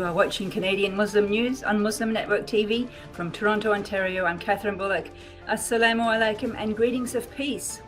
You are watching Canadian Muslim News on Muslim Network TV from Toronto, Ontario. I'm Catherine Bullock. Assalamu alaikum and greetings of peace.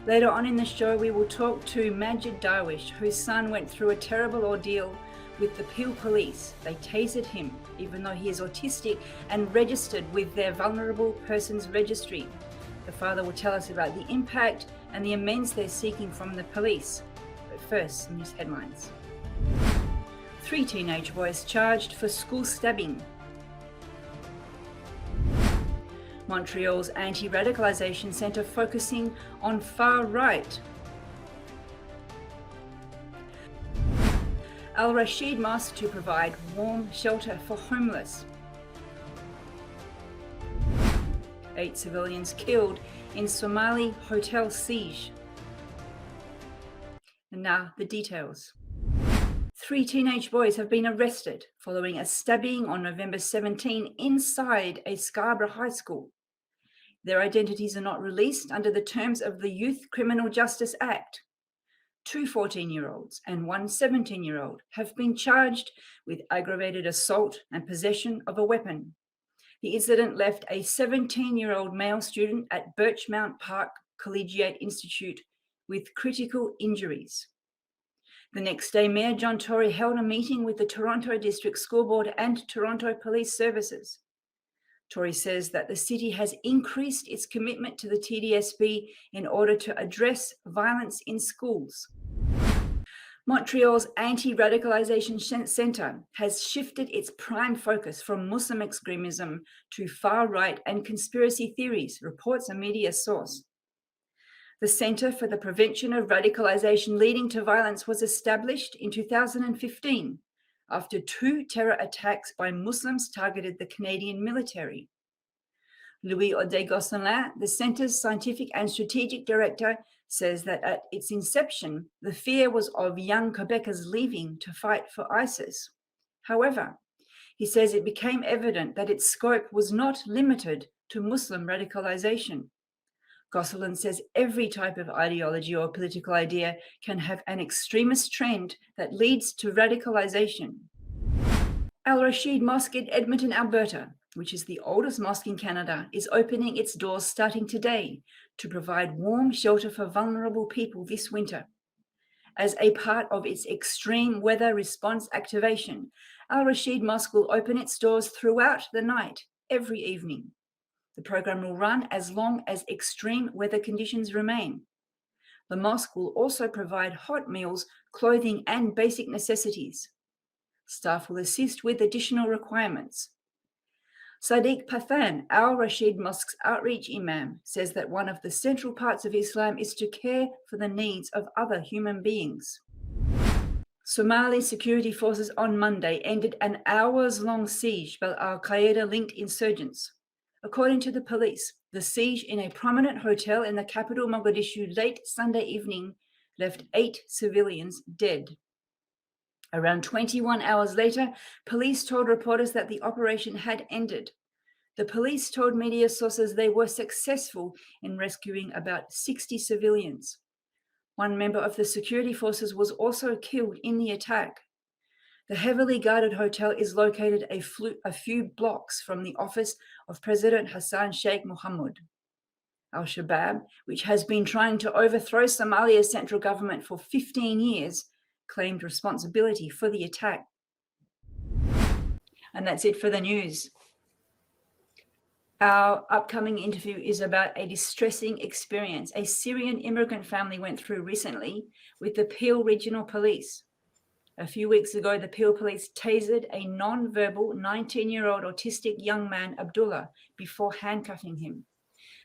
Later on in the show, we will talk to Majd Darwich, whose son went through a terrible ordeal with the Peel police. They tasered him, even though he is autistic and registered with their Vulnerable Persons Registry. The father will tell us about the impact and the amends they're seeking from the police. But first, some news headlines. 3 teenage boys charged for school stabbing. Montreal's Anti-Radicalization Centre focusing on far right. Rashid Mosque to provide warm shelter for homeless. 8 civilians killed in Somali hotel siege. And now the details. 3 teenage boys have been arrested following a stabbing on November 17 inside a Scarborough high school. Their identities are not released under the terms of the Youth Criminal Justice Act. 2 14-year-olds and 1 17-year-old have been charged with aggravated assault and possession of a weapon. The incident left a 17-year-old male student at Birchmount Park Collegiate Institute with critical injuries. The next day, Mayor John Tory held a meeting with the Toronto District School Board and Toronto Police Services. Tory says that the city has increased its commitment to the TDSB in order to address violence in schools. Montreal's Anti-Radicalization Centre has shifted its prime focus from Muslim extremism to far-right and conspiracy theories, reports a media source. The Centre for the Prevention of Radicalization Leading to Violence was established in 2015 after 2 terror attacks by Muslims targeted the Canadian military. Louis Audet-Gosselin, the Centre's scientific and strategic director, says that at its inception, the fear was of young Quebecers leaving to fight for ISIS. However, he says it became evident that its scope was not limited to Muslim radicalization. Gosselin says every type of ideology or political idea can have an extremist trend that leads to radicalization. Rashid Mosque in Edmonton, Alberta, which is the oldest mosque in Canada, is opening its doors starting today to provide warm shelter for vulnerable people this winter. As a part of its extreme weather response activation, Rashid Mosque will open its doors throughout the night, every evening. The program will run as long as extreme weather conditions remain. The mosque will also provide hot meals, clothing, and basic necessities. Staff will assist with additional requirements. Sadiq Pathan, Rashid Mosque's outreach imam, says that one of the central parts of Islam is to care for the needs of other human beings. Somali security forces on Monday ended an hours-long siege by al-Qaeda-linked insurgents. According to the police, the siege in a prominent hotel in the capital Mogadishu late Sunday evening left 8 civilians dead. Around 21 hours later, police told reporters that the operation had ended. The police told media sources they were successful in rescuing about 60 civilians. One member of the security forces was also killed in the attack. The heavily guarded hotel is located a few blocks from the office of President Hassan Sheikh Mohamud. Al-Shabaab, which has been trying to overthrow Somalia's central government for 15 years, claimed responsibility for the attack. And that's it for the news. Our upcoming interview is about a distressing experience a Syrian immigrant family went through recently with the Peel Regional Police. A few weeks ago, the Peel police tasered a non-verbal 19-year-old autistic young man, Abdullah, before handcuffing him.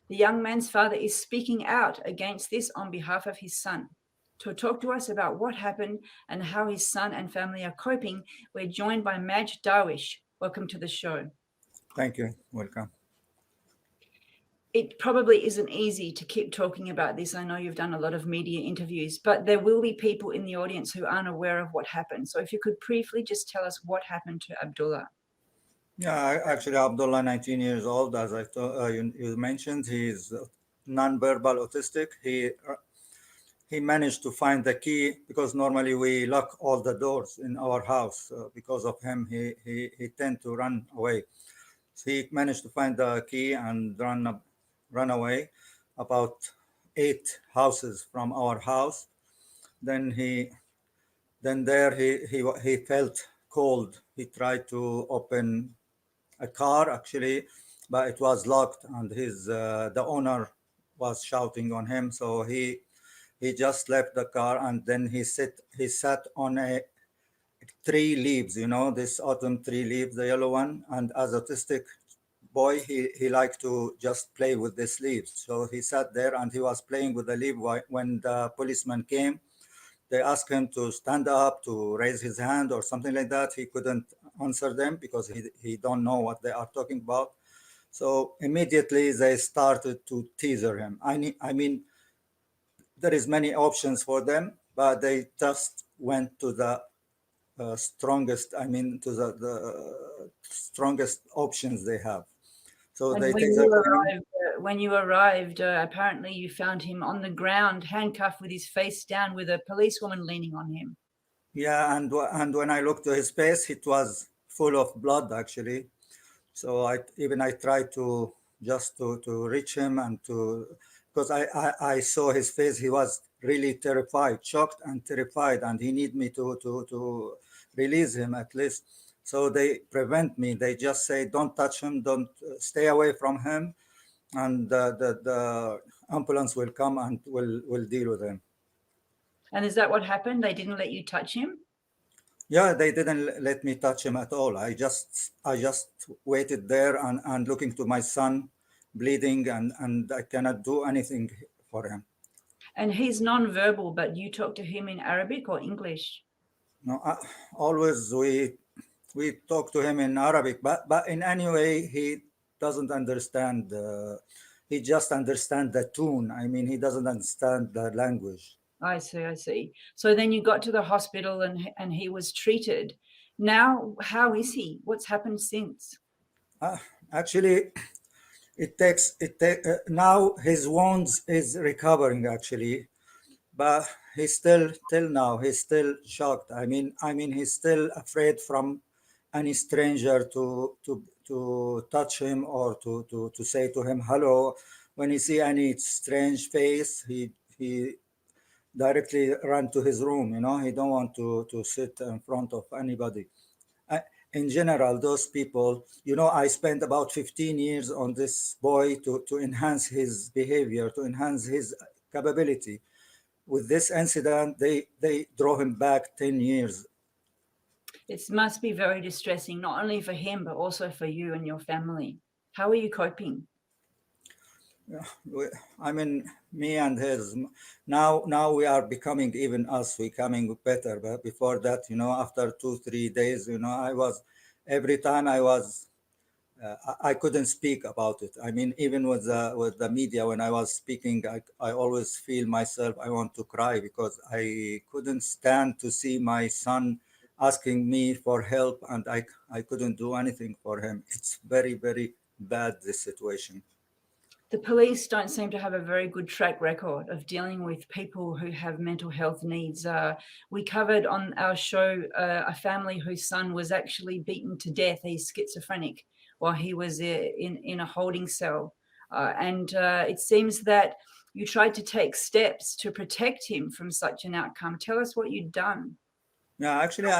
The young man's father is speaking out against this on behalf of his son. To talk to us about what happened and how his son and family are coping, we're joined by Majd Darwich. Welcome to the show. Thank you. Welcome. It probably isn't easy to keep talking about this. I know you've done a lot of media interviews, but there will be people in the audience who aren't aware of what happened. So if you could briefly just tell us what happened to Abdullah. Yeah, actually, Abdullah, 19 years old, as you mentioned, he's non-verbal autistic. he managed to find the key, because normally we lock all the doors in our house. Because of him, he tend to run away. So he managed to find the key and run away about 8 houses from our house. Then he felt cold. He tried to open a car actually, but it was locked, and the owner was shouting on him. So he just left the car, and then he sat on a tree leaves, this autumn tree leaves, the yellow one. And as autistic boy, he liked to just play with these leaves. So he sat there and he was playing with the leaf. When the policeman came, they asked him to stand up, to raise his hand or something like that. He couldn't answer them because he don't know what they are talking about. So immediately they started to teaser him. I mean, there is many options for them, but they just went to the strongest, the strongest options they have. So And they when tasered him. when you arrived, apparently you found him on the ground, handcuffed with his face down, with a policewoman leaning on him. Yeah, and when I looked to his face, it was full of blood actually. So I tried to just to reach him, and because I saw his face. He was really terrified, shocked and terrified, and he need me to release him at least. So they prevent me. They just say, don't touch him, don't stay away from him, and the ambulance will come and will deal with him. And is that what happened? They didn't let you touch him? Yeah, they didn't let me touch him at all. I just waited there and looking to my son bleeding, and I cannot do anything for him. And he's non-verbal, but you talk to him in Arabic or English? No, always we talk to him in Arabic, but in any way he doesn't understand. He just understand the tune. I mean, he doesn't understand the language. I see. So then you got to the hospital and he was treated. Now, how is he? What's happened since? Actually, now his wounds is recovering actually, but he's still till now he's still shocked. I mean he's still afraid from any stranger to touch him, or to say to him hello. When he see any strange face, he directly run to his room. He don't want to sit in front of anybody. I, in general, those people, I spent about 15 years on this boy to enhance his behavior, to enhance his capability. With this incident, they draw him back 10 years. It must be very distressing, not only for him, but also for you and your family. How are you coping? I mean, me and his, now we are becoming, even us, we coming better. But before that, after 2 3 days, every time I couldn't speak about it. I mean, even with the media, when I was speaking, I always feel myself, I want to cry, because I couldn't stand to see my son asking me for help, and I couldn't do anything for him. It's very, very bad, this situation. The police don't seem to have a very good track record of dealing with people who have mental health needs. We covered on our show a family whose son was actually beaten to death. He's schizophrenic while he was in a holding cell. And it seems that you tried to take steps to protect him from such an outcome. Tell us what you'd done. Yeah, actually,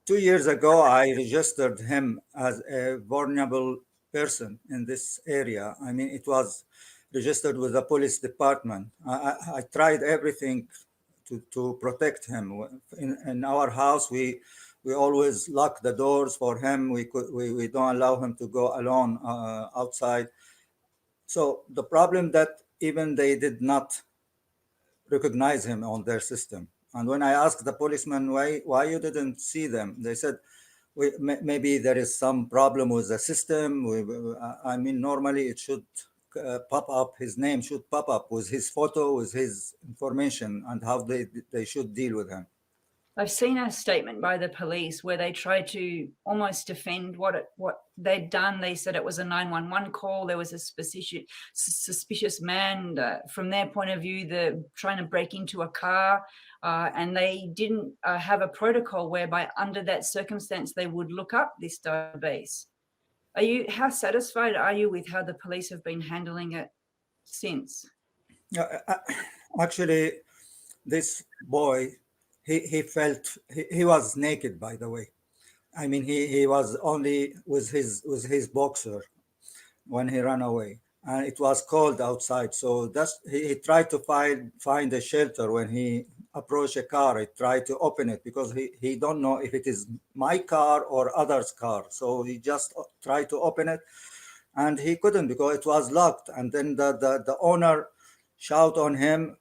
2 years ago, I registered him as a vulnerable person in this area. I mean, it was registered with the police department. I tried everything to protect him. In our house, we always lock the doors for him. We don't allow him to go alone outside. So the problem that even they did not recognize him on their system. And when I asked the policeman why you didn't see them, they said, maybe there is some problem with the system. I mean, normally it should pop up, his name should pop up with his photo, with his information, and how they should deal with him. I've seen a statement by the police where they tried to almost defend what they'd done. They said it was a 911 call. There was a suspicious man. From their point of view, they're trying to break into a car, and they didn't have a protocol whereby under that circumstance they would look up this database. How satisfied are you with how the police have been handling it since? Actually, this boy, he was naked, by the way. I mean, he was only with his boxer when he ran away, and it was cold outside. So he tried to find a shelter. When he approached a car, he tried to open it because he don't know if it is my car or others' car. So he just tried to open it, and he couldn't because it was locked. And then the owner shout on him.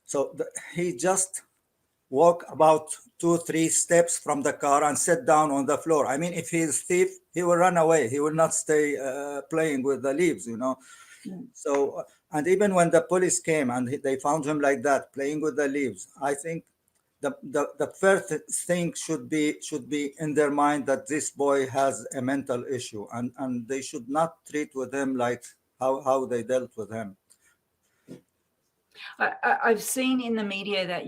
So he just walk about 2-3 steps from the car and sit down on the floor. I mean, if he is thief, he will run away. He will not stay playing with the leaves, you know. So, and even when the police came and they found him like that, playing with the leaves, I think the first thing should be in their mind that this boy has a mental issue, and they should not treat with him like how they dealt with him. I've seen in the media that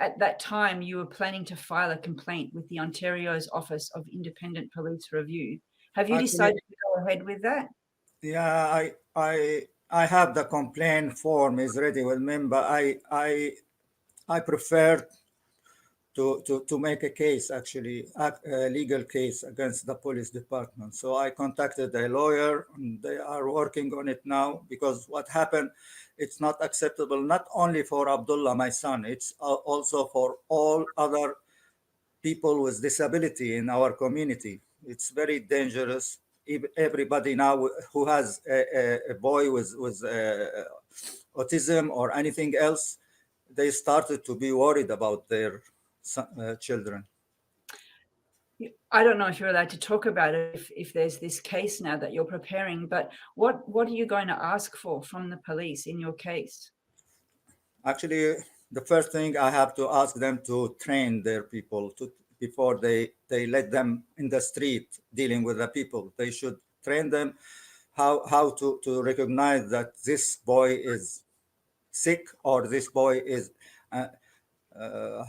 at that time, you were planning to file a complaint with the Ontario's Office of Independent Police Review. Have you decided to go ahead with that? Yeah, I have the complaint form is ready with me, but I prefer to make a case, actually, a legal case against the police department. So I contacted a lawyer, and they are working on it now, because what happened, it's not acceptable, not only for Abdullah, my son, it's also for all other people with disability in our community. It's very dangerous. Everybody now who has a boy with autism or anything else, they started to be worried about their children. I don't know if you're allowed to talk about it if there's this case now that you're preparing, but what are you going to ask for from the police in your case? Actually, the first thing I have to ask them to train their people before they let them in the street dealing with the people. They should train them how to recognize that this boy is sick or this boy is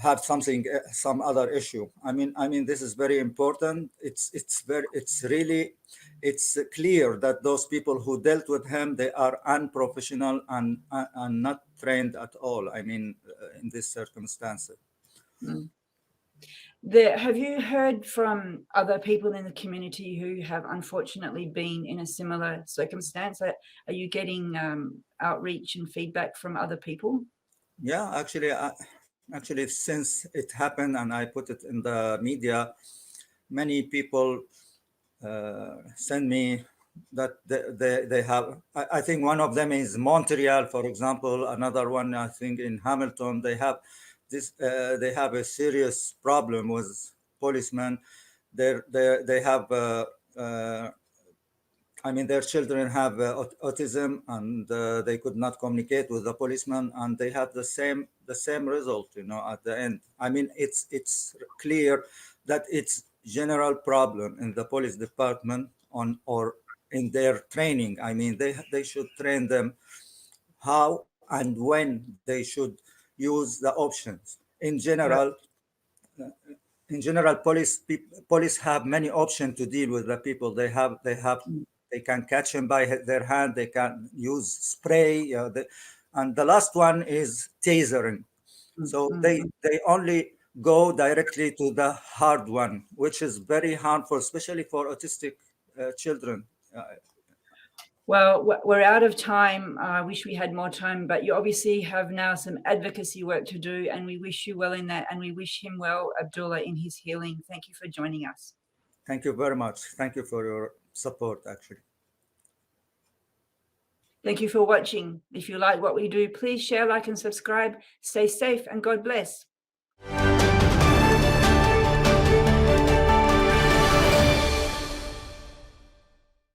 have some other issue. I mean this is very important. It's really clear that those people who dealt with him, they are unprofessional and not trained at all. I mean, in these circumstances. Have you heard from other people in the community who have unfortunately been in a similar circumstance? Are you getting outreach and feedback from other people? Yeah, actually, since it happened and I put it in the media, many people send me that they have. I think one of them is Montreal, for example. Another one, I think, in Hamilton. They have this. They have a serious problem with policemen. They have. I mean, their children have autism, and they could not communicate with the policeman, and they have the same result. You know, at the end. I mean, it's clear that it's general problem in the police department or in their training. I mean, they should train them how and when they should use the options. In general, police have many options to deal with the people. They can catch them by their hand. They can use spray. And the last one is tasering. So they only go directly to the hard one, which is very harmful, especially for autistic children. Well, we're out of time. I wish we had more time, but you obviously have now some advocacy work to do, and we wish you well in that, and we wish him well, Abdullah, in his healing. Thank you for joining us. Thank you very much. Thank you for your support, actually. Thank you for watching. If you like what we do, please share, like, and subscribe. Stay safe, and God bless.